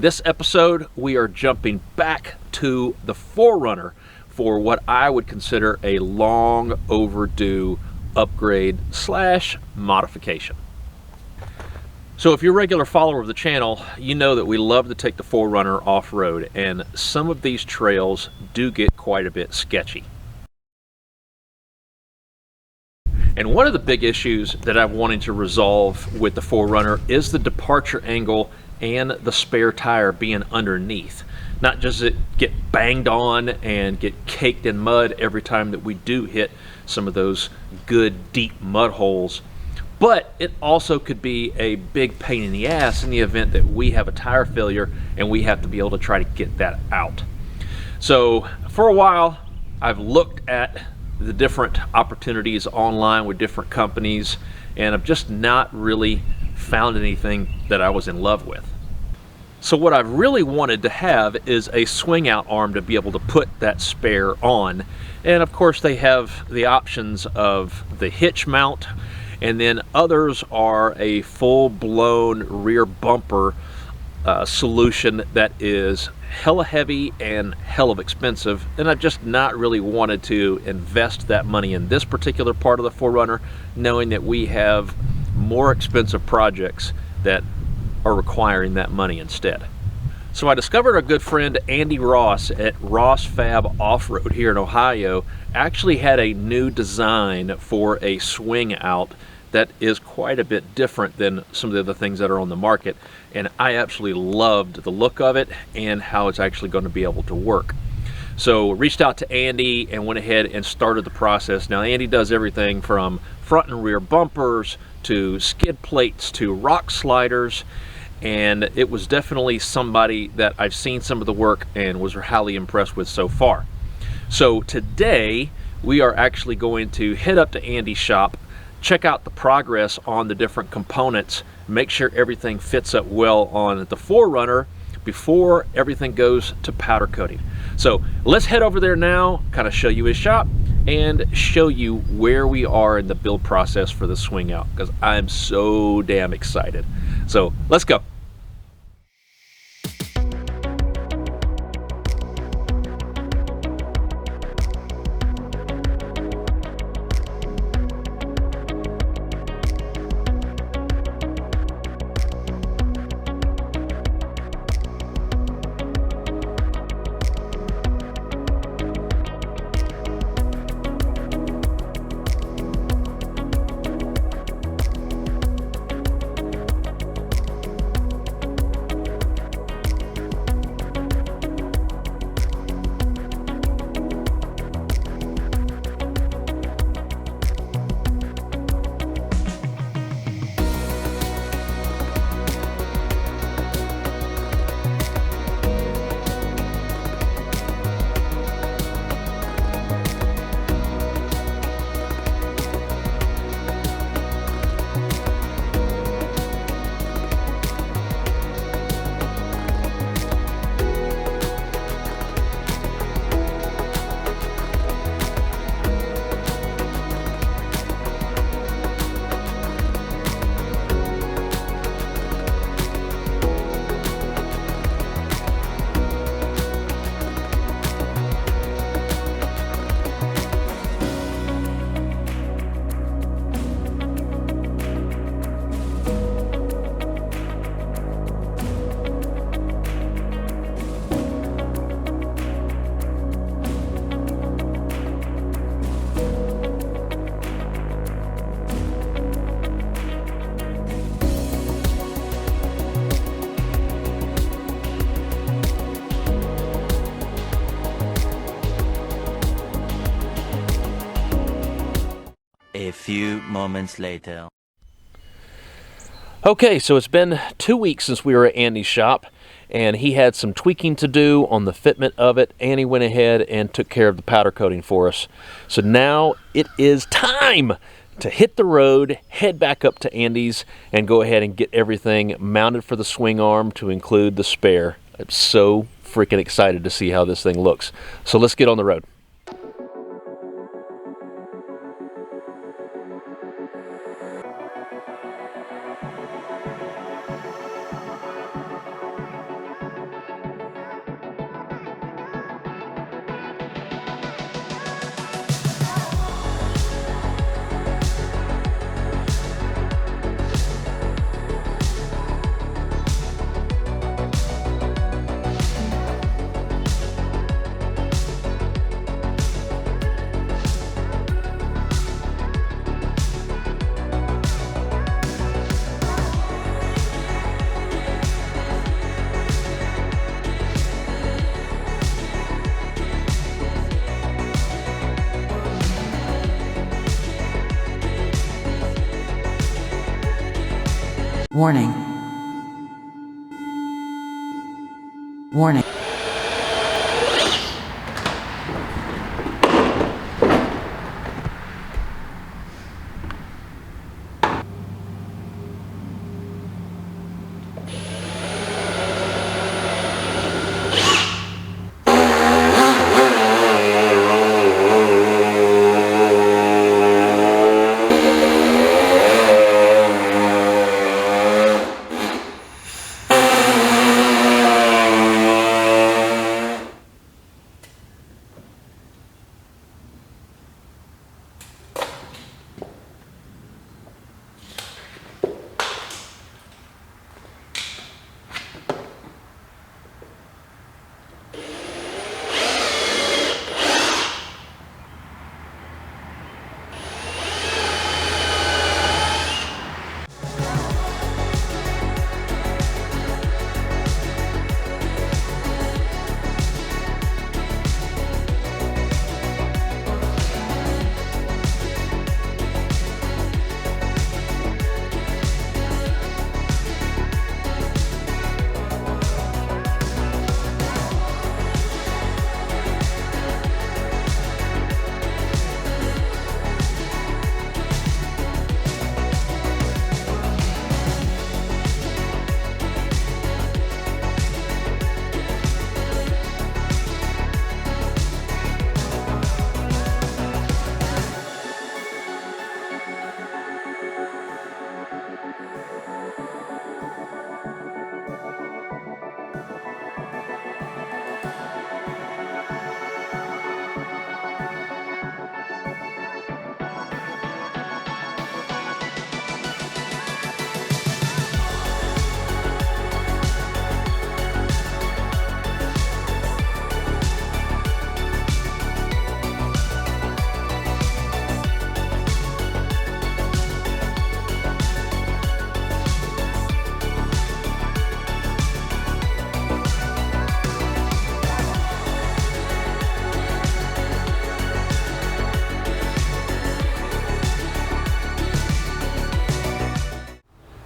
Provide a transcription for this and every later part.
this episode, we are jumping back to the 4Runner for what I would consider a long overdue upgrade slash modification. So if you're a regular follower of the channel, you know that we love to take the 4Runner off-road, and some of these trails do get quite a bit sketchy. And one of the big issues that I'm wanting to resolve with the 4Runner is the departure angle and the spare tire being underneath. Not just it get banged on and get caked in mud every time that we do hit some of those good deep mud holes, but it also could be a big pain in the ass in the event that we have a tire failure and we have to be able to try to get that out. So for a while, I've looked at the different opportunities online with different companies, and I've just not really found anything that I was in love with. So what I've really wanted to have is a swing out arm to be able to put that spare on. And of course they have the options of the hitch mount, and then others are a full-blown rear bumper solution that is hella heavy and hella expensive, and I've just not really wanted to invest that money in this particular part of the 4Runner, knowing that we have more expensive projects that are requiring that money instead. So I discovered our good friend Andy Ross at Ross Fab Offroad here in Ohio actually had a new design for a swing out that is quite a bit different than some of the other things that are on the market, and I absolutely loved the look of it and how it's actually going to be able to work. So reached out to Andy and went ahead and started the process. Now Andy does everything from front and rear bumpers to skid plates to rock sliders, and it was definitely somebody that I've seen some of the work and was highly impressed with so far. So today we are actually going to head up to Andy's shop, check out the progress on the different components, make sure everything fits up well on the 4Runner before everything goes to powder coating. So let's head over there now, kind of show you his shop and show you where we are in the build process for the swing out, because I'm so damn excited. So let's go. A few moments later. Okay, so it's been 2 weeks since we were at Andy's shop, and he had some tweaking to do on the fitment of it, and he went ahead and took care of the powder coating for us. So now it is time to hit the road, head back up to Andy's, and go ahead and get everything mounted for the swing arm to include the spare. I'm so freaking excited to see how this thing looks. So let's get on the road. Warning. Warning.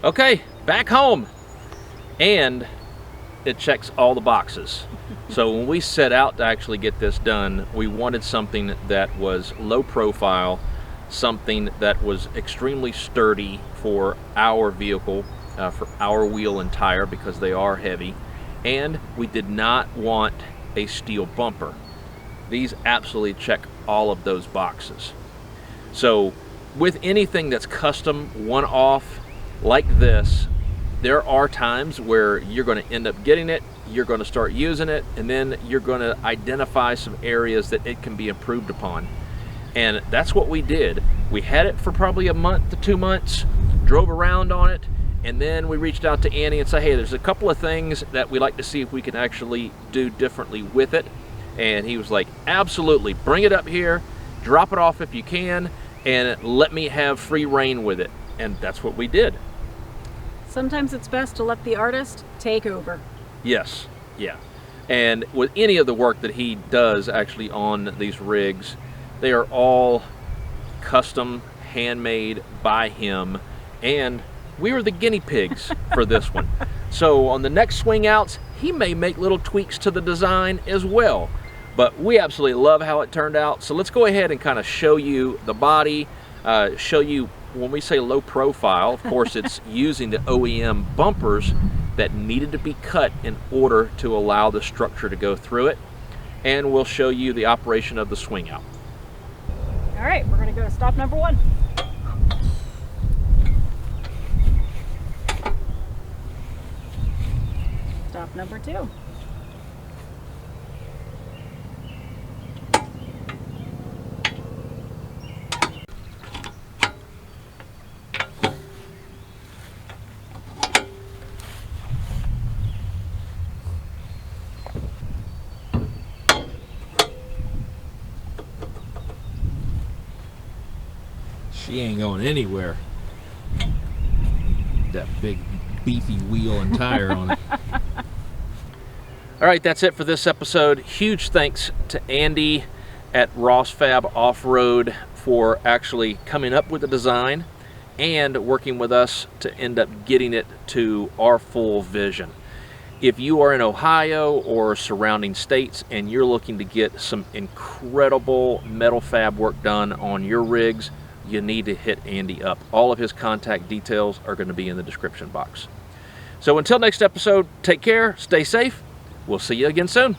Okay, back home, and it checks all the boxes. So when we set out to actually get this done, we wanted something that was low profile, something that was extremely sturdy for our vehicle, for our wheel and tire, because they are heavy, and we did not want a steel bumper. These absolutely check all of those boxes. So with anything that's custom, one-off, like this, there are times where you're going to end up getting it, you're going to start using it, and then you're going to identify some areas that it can be improved upon. And that's what we did. We had it for probably a month to 2 months, drove around on it, and then we reached out to Annie and said, hey, there's a couple of things that we'd like to see if we can actually do differently with it. And he was like, absolutely, bring it up here, drop it off if you can, and let me have free reign with it. And that's what we did. Sometimes it's best to let the artist take over. Yes, yeah. And with any of the work that he does actually on these rigs, they are all custom, handmade by him, and we were the guinea pigs for this one. So on the next swing outs, he may make little tweaks to the design as well. But we absolutely love how it turned out. So let's go ahead and kind of show you the body, show you. When we say low profile, of course, it's using the OEM bumpers that needed to be cut in order to allow the structure to go through it. And we'll show you the operation of the swing out. All right, we're going to go to stop number 1. Stop number 2. She ain't going anywhere. That big beefy wheel and tire on it. All right, that's it for this episode. Huge thanks to Andy at Ross Fab Offroad for actually coming up with the design and working with us to end up getting it to our full vision. If you are in Ohio or surrounding states and you're looking to get some incredible metal fab work done on your rigs, you need to hit Andy up. All of his contact details are going to be in the description box. So until next episode, take care, stay safe. We'll see you again soon.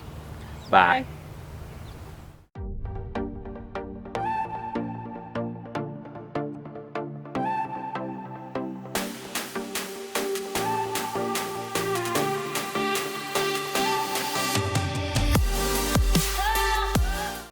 Bye.